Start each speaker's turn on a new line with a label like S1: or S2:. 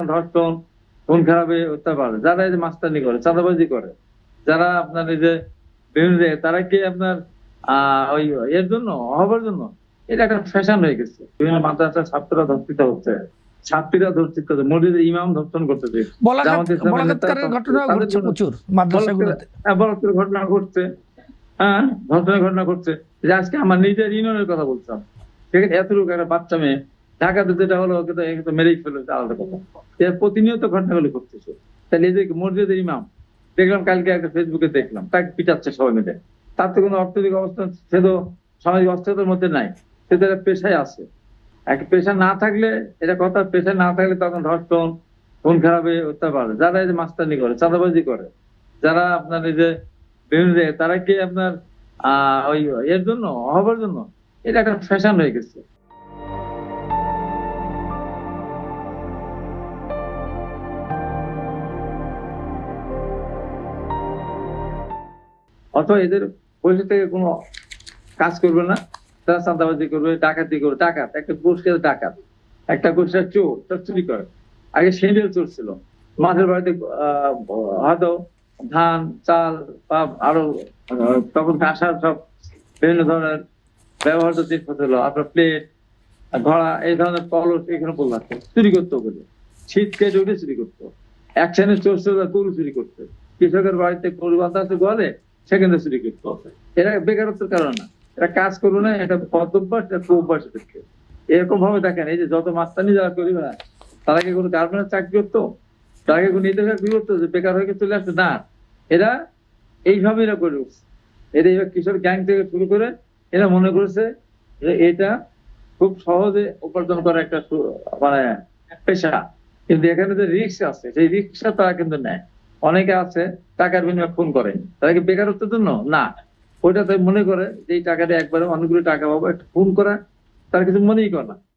S1: ধর্ষণ, খুন খারাপে হত্যা পারে, যারা এই যে মাস্তানি করে, চাঁদাবাজি করে, যারা আপনার এই যে বিভিন্ন জায়গায়, তারা কি আপনার ওই এর জন্য হবার জন্য এটা একটা ফ্যাশন হয়ে গেছে। বিভিন্ন মাদ্রাসার ছাত্ররা ধর্ষিত হচ্ছে, ছাত্রীরা ধর্ষিত হচ্ছে, মসজিদের ইমাম ধর্ষণ করতেছে, জামাত ইসলামের নেতা
S2: বলাৎকারের ঘটনা ঘটছে প্রচুর মাদ্রাসাগুলোতে।
S1: বলাৎকারের ঘটনা ঘটছে, হ্যাঁ ধর্ষণের ঘটনা ঘটছে। যে আজকে আমার নিজের ইউনিয়নের কথা বলছিলাম, সেখানে এতটুকু একটা বাচ্চা মেয়ে, ঢাকাতে যেটা হলো ওকে তো মেরেই ফেলেছে, আলাদা কথা। প্রতিনিয়ত ঘটনাগুলো ঘটতেছে। তাহলে এই যে মসজিদের ইমাম, দেখলাম কালকে একটা ফেসবুকে দেখলাম তাকে পিটাচ্ছে সবাই মিলে। তার তো কোনো অর্থনৈতিক অবস্থা, সে তো সামাজিক অস্থিরতার মধ্যে নাই, সে তো একটা পেশায় আছে। এক পেশা না থাকলে, এটা কথা, পেশা না থাকলে তখন ধর্ষণ, খুন খারাপে হত্যা পারে, যারা এই যে মাস্তানি করে, চাঁদাবাজি করে, যারা আপনার এই যে বিভিন্ন জায়গায়, তারা কি আপনার ওই এর জন্য হবার জন্য এটা একটা ফ্যাশন হয়ে গেছে। অথবা এদের পয়সা থেকে কোনো কাজ করবে না, তারা চাঁদাবাজি করবে, ডাকাতি করবে। ডাকাত একটা গোষ্ঠী, ডাকাত একটা গোষ্ঠী, চোর, তার চুরি করে। আগে সেন্ডেল চোর ছিল, মাঠের বাড়িতে হয়তো ধান চাল বা আরো তখন কাঁসার সব বিভিন্ন ধরনের ব্যবহার্য জিনিসপত্র হলো, আপনার প্লেট, ঘোড়া, এই ধরনের কলস এখানে পড়ে রাখতো, চুরি করতো বলে। শীত কেটে উঠে চুরি করতো। এক শ্রেণীর চোর ছিল গরু চুরি করতো, কৃষকের বাড়িতে গরু বাঁধা আছে গলে, সেখানে চুরি করতো। এরা বেকারত্বের কারণ না, এটা কাজ করবে না, এটা বদভ্যাস, এটা কুঅভ্যাস। এরকম ভাবে দেখেন, এই যে যত মাস্তানি যারা করিবে না, তারা কি কোনো গার্মেন্টস চাকরি করতো? তারা কি কোনো ঈদের চাকরি করতো যে বেকার হয়ে চলে আসছে? না, এরা এইভাবে এরা করে উঠছে। এরা কিশোর গ্যাং থেকে শুরু করে এরা মনে করেছে যে এটা খুব সহজে উপার্জন করা একটা মানে পেশা। কিন্তু এখানে যে রিস্ক আছে, সেই রিস্কটা তারা কিন্তু নেয়। অনেকে আছে টাকার বিনিময়ে খুন করে, তারা কি বেকারত্বের জন্য? না, ওইটা তাই মনে করে যে এই টাকাটা একবারে অনেকগুলো টাকা পাবো, একটা খুন করা তার কিছু মনেই করে না।